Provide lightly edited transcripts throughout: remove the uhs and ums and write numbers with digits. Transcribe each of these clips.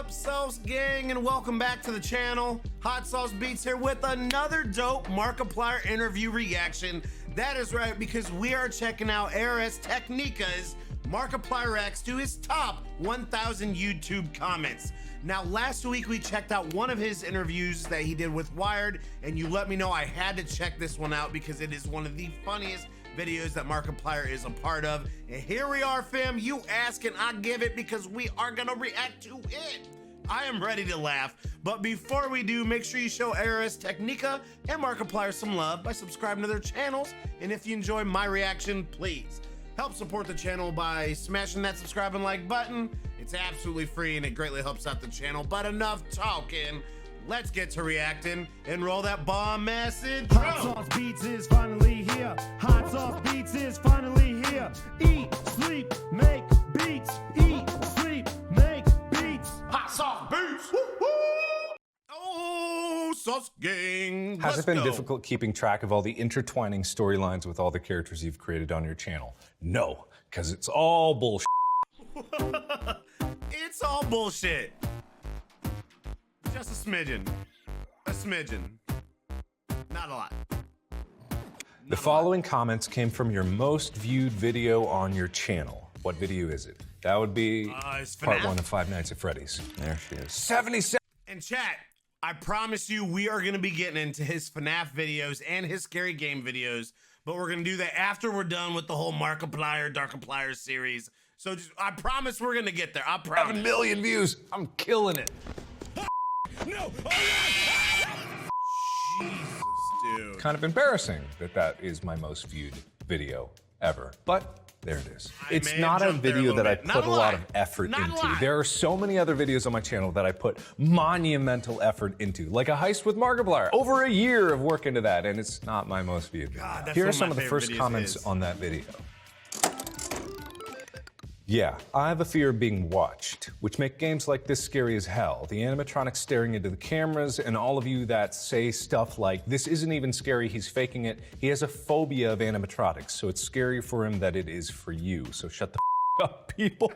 up, Sauce Gang, and welcome back to the channel. Hot Sauce Beats here with another dope Markiplier interview reaction. That is right, because we are checking out Ares Technica's Markiplier X to his top 1,000 YouTube comments. Now, last week we checked out one of his interviews that he did with Wired, and you let me know I had to check this one out because it is one of the funniest videos that Markiplier is a part of. And here we are, fam. You ask and I give it because we are gonna react to it. I am ready to laugh, but before we do, make sure you show Ares Technica and Markiplier some love by subscribing to their channels. And if you enjoy my reaction, please help support the channel by smashing that subscribe and like button. It's absolutely free and it greatly helps out the channel. But enough talking. Let's get to reacting and roll that bomb ass intro. Hot Sauce Beats is finally here. Hot Sauce Beats is finally here. Eat, sleep, make beats. Eat, sleep, make beats. Hot Sauce Beats. Woo woo. Oh, Sauce Gang. Has it been difficult keeping track of all the intertwining storylines with all the characters you've created on your channel? No, because it's all bullshit. It's all bullshit. Just a smidgen. A smidgen. Not a lot. The following comments came from your most viewed video on your channel. What video is it? That would be it's part FNAF. 1 of Five Nights at Freddy's. There she is. 77. And chat, I promise you we are going to be getting into his FNAF videos and his scary game videos, but we're going to do that after we're done with the whole Markiplier, Darkiplier series. So just, I promise we're going to get there. I promise. 7 million views. I'm killing it. No! Oh, no! Jesus, dude. Kind of embarrassing that that is my most viewed video ever, but there it is. It's not a video that I put a lot of effort into. There are so many other videos on my channel that I put monumental effort into, like a heist with Markiplier. Over a year of work into that, and it's not my most viewed video. Here are some of the first comments on that video. Yeah, I have a fear of being watched, which make games like this scary as hell. The animatronics staring into the cameras, and all of you that say stuff like, this isn't even scary, he's faking it. He has a phobia of animatronics, so it's scarier for him than it is for you. So shut the up, people.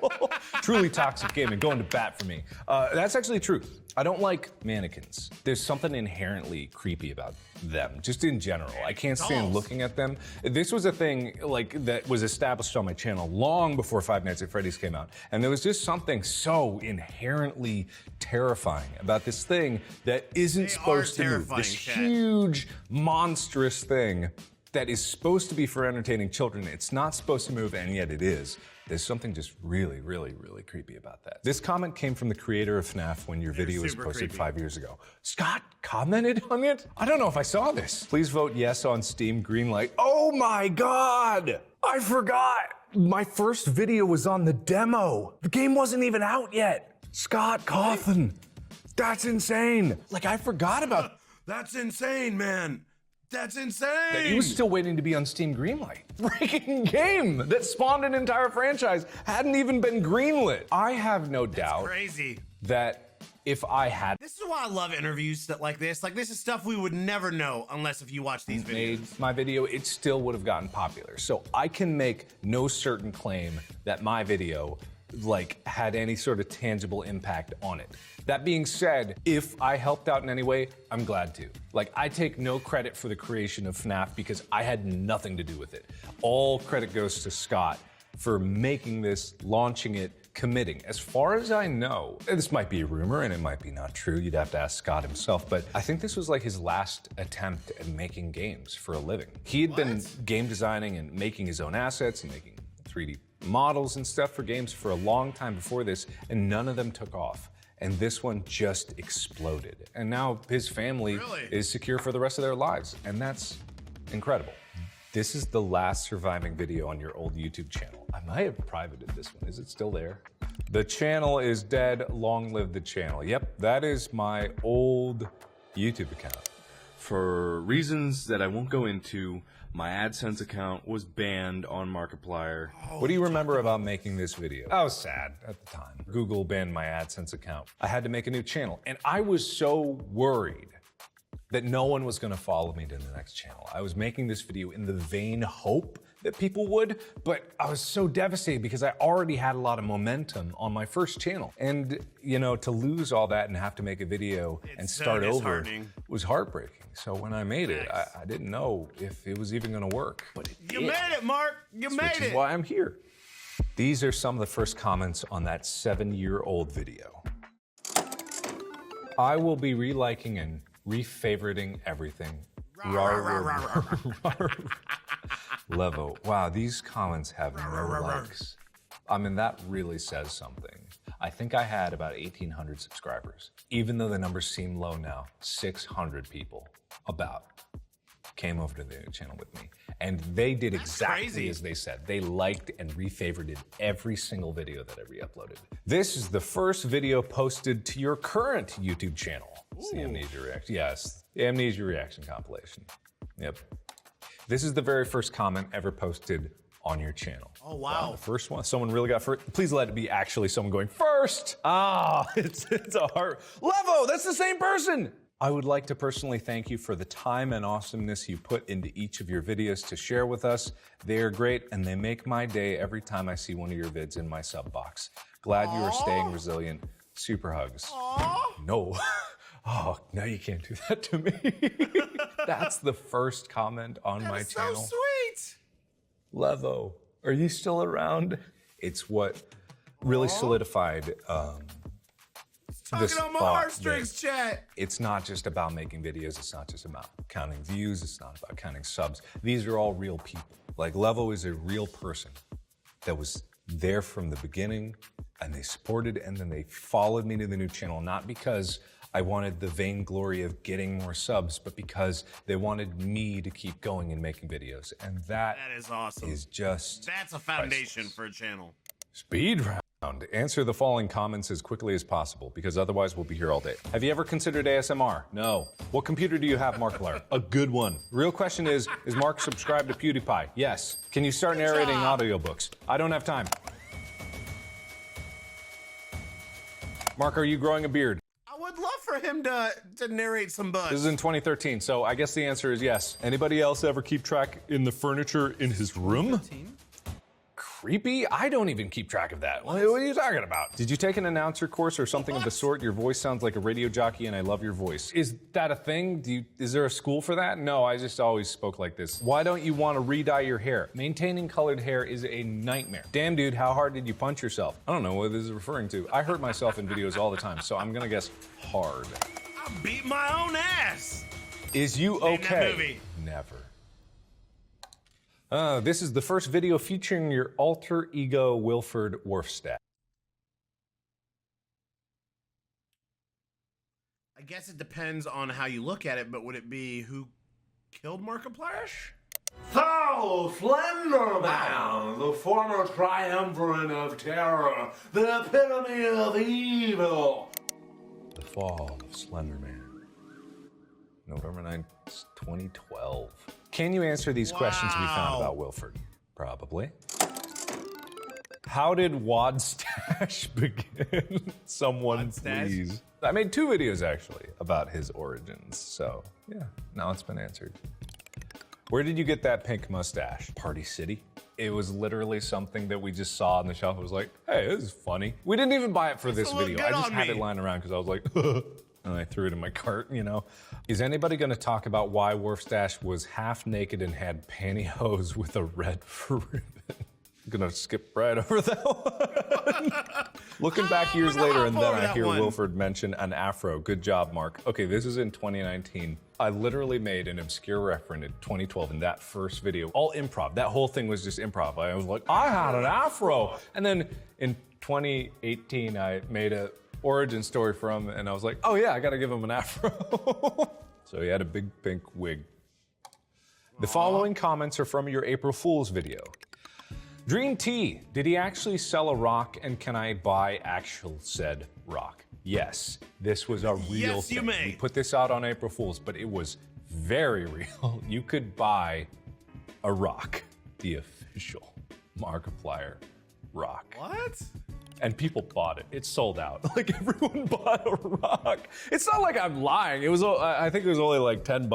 Truly toxic gaming, going to bat for me. That's actually true. I don't like mannequins. There's something inherently creepy about them, just in general. I can't stand looking at them. This was a thing like that was established on my channel long before Five Nights at Freddy's came out. And there was just something so inherently terrifying about this thing that isn't supposed to move. This huge, monstrous thing that is supposed to be for entertaining children. It's not supposed to move, and yet it is. There's something just really, really, really creepy about that. This comment came from the creator of FNAF when your video was posted 5 years ago. Scott commented on it? I don't know if I saw this. Please vote yes on Steam Greenlight. Oh my God! I forgot! My first video was on the demo. The game wasn't even out yet. Scott Cawthon. That's insane. Like, I forgot about. That's insane, man. That's insane! That he was still waiting to be on Steam Greenlight. Freaking game that spawned an entire franchise hadn't even been greenlit. I have no doubt crazy. That if I had This is why I love interviews like this. Like, this is stuff we would never know unless if you watch these videos. Made my video, it still would have gotten popular. So I can make no certain claim that my video like had any sort of tangible impact on it. That being said, if I helped out in any way, I'm glad to. Like, I take no credit for the creation of FNAF because I had nothing to do with it. All credit goes to Scott for making this, launching it, committing. As far as I know, this might be a rumor and it might be not true, you'd have to ask Scott himself, but I think this was like his last attempt at making games for a living. He had been game designing and making his own assets and making 3D models and stuff for games for a long time before this, and none of them took off. And this one just exploded. And now his family is secure for the rest of their lives. And that's incredible. This is the last surviving video on your old YouTube channel. I might have privated this one. Is it still there? The channel is dead. Long live the channel. Yep, that is my old YouTube account. For reasons that I won't go into, my AdSense account was banned on Markiplier. What do you remember about making this video? I was sad at the time. Google banned my AdSense account. I had to make a new channel, and I was so worried that no one was gonna follow me to the next channel. I was making this video in the vain hope that people would, but I was so devastated because I already had a lot of momentum on my first channel. And, you know, to lose all that and have to make a video and start over was heartbreaking. So when I made it, I didn't know if it was even gonna work. But you made it, Mark. You made it. Which is why I'm here. These are some of the first comments on that 7-year-old video. I will be reliking and refavoriting everything. Levo. Wow, these comments have no likes. I mean, that really says something. I think I had about 1,800 subscribers. Even though the numbers seem low now, 600 people came over to the channel with me. And they did exactly as they said. They liked and refavorited every single video that I re-uploaded. This is the first video posted to your current YouTube channel. It's the Amnesia Reaction. Yes, the Amnesia Reaction compilation. Yep. This is the very first comment ever posted on your channel. Oh, wow. The first one, someone really got first. Please let it be actually someone going first. Ah, it's a heart. Levo, that's the same person. I would like to personally thank you for the time and awesomeness you put into each of your videos to share with us. They are great and they make my day every time I see one of your vids in my sub box. Glad you are staying resilient. Super hugs. Aww. No. Oh, no, you can't do that to me. That's the first comment on my channel. So sweet. Levo, are you still around? It's what really solidified this Talking on my thought heartstrings, chat. It's not just about making videos. It's not just about counting views. It's not about counting subs. These are all real people. Like Levo is a real person that was there from the beginning and they supported and then they followed me to the new channel, not because I wanted the vainglory of getting more subs, but because they wanted me to keep going and making videos. And that is awesome. Is just That's a foundation priceless. for a channel. Speed round. Answer the following comments as quickly as possible, because otherwise we'll be here all day. Have you ever considered ASMR? No. What computer do you have, Markiplier? A good one. Real question is Mark subscribed to PewDiePie? Yes. Can you start narrating audiobooks? I don't have time. Mark, are you growing a beard? I would love for him to narrate some books. This is in 2013, so I guess the answer is yes. Anybody else ever keep track in the furniture in his room? Creepy? I don't even keep track of that. What are you talking about? Did you take an announcer course or something of the sort? Your voice sounds like a radio jockey and I love your voice. Is that a thing? Is there a school for that? No, I just always spoke like this. Why don't you want to re-dye your hair? Maintaining colored hair is a nightmare. Damn dude, how hard did you punch yourself? I don't know what this is referring to. I hurt myself in videos all the time, so I'm gonna guess hard. I beat my own ass. Is you okay? Never. This is the first video featuring your alter ego, Wilford Warfstache. I guess it depends on how you look at it, but would it be who killed Markiplier? So, Slenderman, the former triumvirate of terror, the epitome of evil. The Fall of Slenderman. November 9th, 2012. Can you answer these questions we found about Wilford? Probably. How did Wadstache begin? Someone please. I made 2 videos actually about his origins, so yeah, now it's been answered. Where did you get that pink mustache? Party City. It was literally something that we just saw on the shelf. It was like, hey, this is funny. We didn't even buy it for this video. I just had it lying around because I was like, and I threw it in my cart, you know. Is anybody gonna talk about why Warfstache was half naked and had pantyhose with a red ribbon? I'm gonna skip right over that one. Looking back years later and then I hear Wilford mention an afro. Good job, Mark. Okay, this is in 2019. I literally made an obscure reference in 2012 in that first video. All improv. That whole thing was just improv. I was like, I had an afro. And then in 2018, I made a origin story for him and I was like, oh yeah, I gotta give him an afro. So he had a big pink wig. The following comments are from your April Fool's video. Dream T, did he actually sell a rock and can I buy actual said rock? Yes, this was a real thing. We put this out on April Fool's, but it was very real. You could buy a rock, the official Markiplier rock. What? And people bought it. It sold out. Like everyone bought a rock. It's not like I'm lying. It was, I think it was only like $10,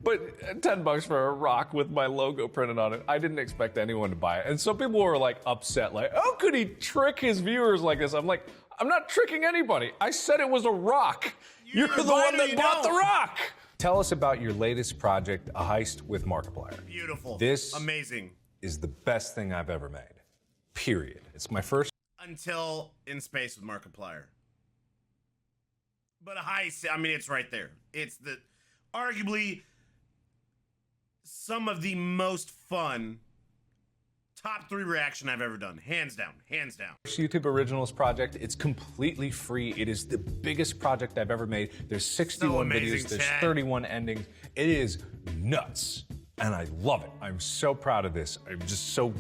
but $10 for a rock with my logo printed on it. I didn't expect anyone to buy it. And some people were like upset, like, how could he trick his viewers like this? I'm like, I'm not tricking anybody. I said it was a rock. You're the one that bought the rock. Tell us about your latest project, A Heist with Markiplier. Beautiful. This amazing is the best thing I've ever made. Period. It's my first. Until In Space with Markiplier. But A Heist, I mean, it's right there. It's the arguably some of the most fun top 3 reaction I've ever done. Hands down, hands down. YouTube Originals project. It's completely free. It is the biggest project I've ever made. There's 61 videos. There's 31 endings. It is nuts. And I love it. I'm so proud of this. I'm just so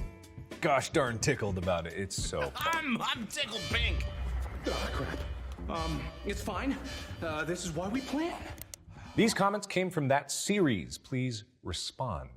gosh darn tickled about it. It's so fun. I'm tickled pink. Oh, crap. It's fine. This is why we plan. These comments came from that series. Please respond.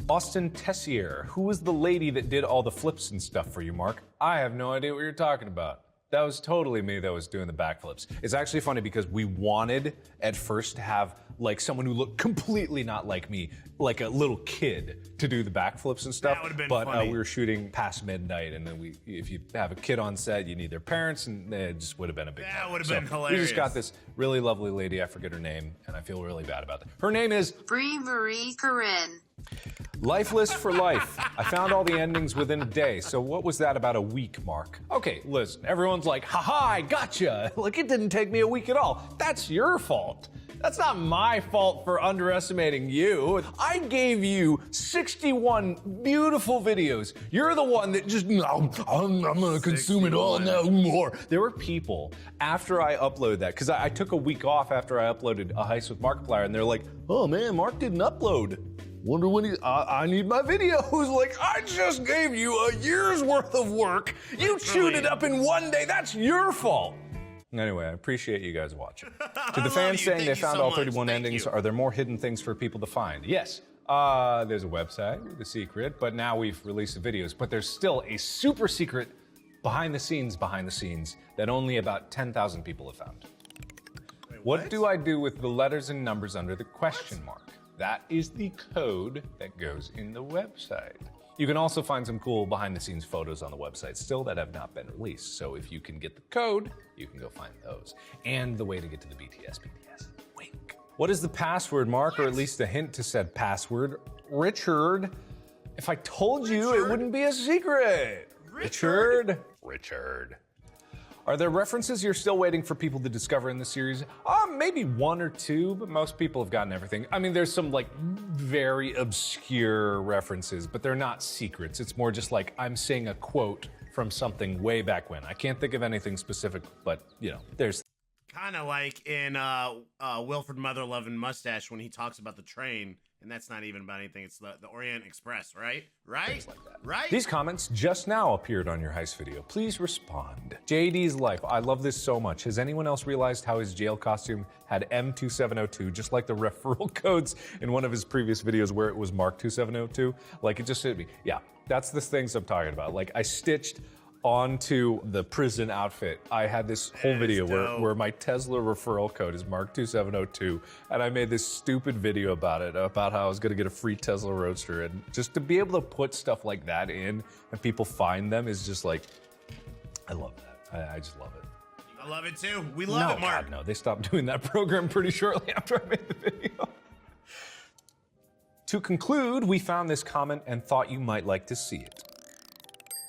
Austin Tessier, who was the lady that did all the flips and stuff for you, Mark? I have no idea what you're talking about. That was totally me that was doing the backflips. It's actually funny because we wanted at first to have like someone who looked completely not like me, like a little kid, to do the backflips and stuff. That would've been but funny. We were shooting past midnight, and then if you have a kid on set, you need their parents, and it just would have been a big. That deal. would have So been hilarious. We just got this really lovely lady. I forget her name, and I feel really bad about that. Her name is Brie Marie Corinne. Lifeless for life. I found all the endings within a day. So what was that about a week, Mark? Okay, listen, everyone's like, haha, I gotcha. Like, it didn't take me a week at all. That's your fault. That's not my fault for underestimating you. I gave you 61 beautiful videos. You're the one that just, no, I'm gonna consume it all no more. There were people after I uploaded that, because I took a week off after I uploaded A Heist with Markiplier, and they're like, oh man, Mark didn't upload. Wonder when I need my videos. Like, I just gave you a year's worth of work. You chewed it up in one day. That's your fault. Anyway, I appreciate you guys watching. To the fans saying they found all 31 endings, are there more hidden things for people to find? Yes. There's a website, The Secret, but now we've released the videos. But there's still a super secret behind the scenes that only about 10,000 people have found. Wait, what do I do with the letters and numbers under the question mark? That is the code that goes in the website. You can also find some cool behind-the-scenes photos on the website still that have not been released. So if you can get the code, you can go find those. And the way to get to the BTS. Wink. What is the password, Mark, or at least a hint to said password? Richard. If I told you, it wouldn't be a secret. Richard. Are there references you're still waiting for people to discover in the series? Maybe 1 or 2, but most people have gotten everything. I mean, there's some like very obscure references, but they're not secrets. It's more just like I'm saying a quote from something way back when. I can't think of anything specific, but you know, there's Kind of like in Wilford Motherloving Mustache when he talks about the train, and that's not even about anything. It's the Orient Express, right? Right? like that. Right? These comments just now appeared on your heist video. Please respond. JD's life. I love this so much. Has anyone else realized how his jail costume had M2702, just like the referral codes in one of his previous videos where it was Mark 2702? Like, it just hit me. Yeah, that's the things I'm talking about. Like, I stitched onto the prison outfit. I had this whole video where my Tesla referral code is Mark 2702, and I made this stupid video about it, about how I was gonna get a free Tesla Roadster, and just to be able to put stuff like that in and people find them is just like, I love that. I just love it. I love it too. We love it, Mark. God, no, they stopped doing that program pretty shortly after I made the video. To conclude, we found this comment and thought you might like to see it.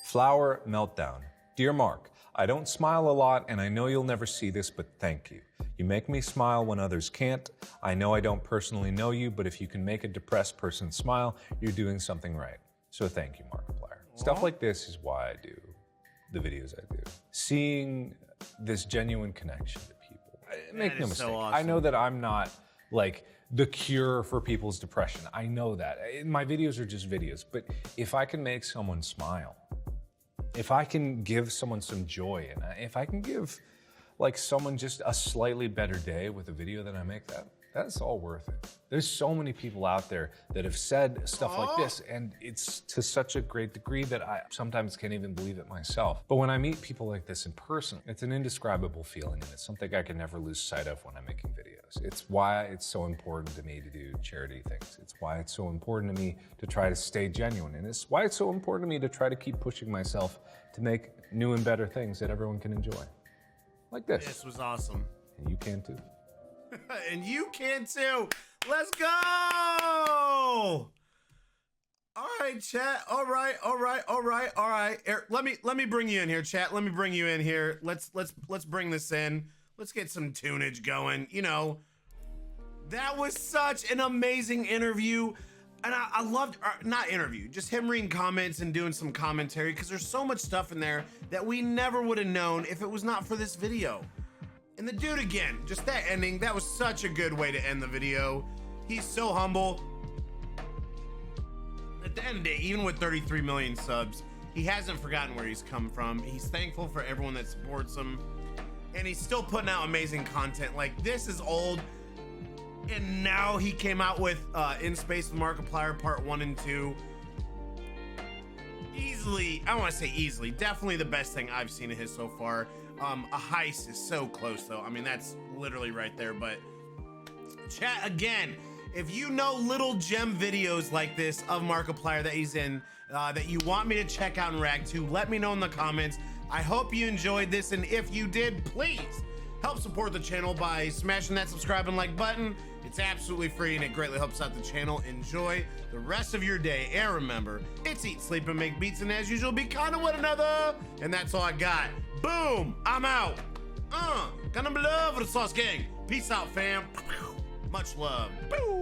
Flower Meltdown. Dear Mark, I don't smile a lot and I know you'll never see this, but thank you. You make me smile when others can't. I know I don't personally know you, but if you can make a depressed person smile, you're doing something right. So thank you, Markiplier. Stuff like this is why I do the videos I do. Seeing this genuine connection to people. Make no mistake. so awesome. I know that I'm not like the cure for people's depression. I know that. My videos are just videos, but if I can make someone smile, if I can give someone some joy, and if I can give like someone just a slightly better day with a video that I make, That's all worth it. There's so many people out there that have said stuff like this, and it's to such a great degree that I sometimes can't even believe it myself. But when I meet people like this in person, it's an indescribable feeling, and it's something I can never lose sight of when I'm making videos. It's why it's so important to me to do charity things. It's why it's so important to me to try to stay genuine, and it's why it's so important to me to try to keep pushing myself to make new and better things that everyone can enjoy. Like this. This was awesome. And you can too. And you can too. Let's go. All right, chat. All right. Let me bring you in here, chat. Let me bring you in here. Let's bring this in. Let's get some tunage going. You know, that was such an amazing interview. And I loved, not interview, just him reading comments and doing some commentary, because there's so much stuff in there that we never would have known if it was not for this video. And the dude, again, just that ending, that was such a good way to end the video. He's so humble. At the end of the day, even with 33 million subs, he hasn't forgotten where he's come from. He's thankful for everyone that supports him. And he's still putting out amazing content. Like, this is old. And now he came out with In Space with Markiplier Part 1 and 2. Easily, I don't want to say easily, definitely the best thing I've seen of his so far. A Heist is so close though. I mean, that's literally right there. But chat, again, if you know little gem videos like this of Markiplier that he's in, that you want me to check out and react to, let me know in the comments. I hope you enjoyed this, and if you did, please help support the channel by smashing that subscribe and like button. It's absolutely free and it greatly helps out the channel. Enjoy the rest of your day, and remember, it's eat, sleep, and make beats, and as usual, be kind to one another. And that's all I got. Boom, I'm out. Kind of love for the Sauce Gang. Peace out, fam. Much love. Boom.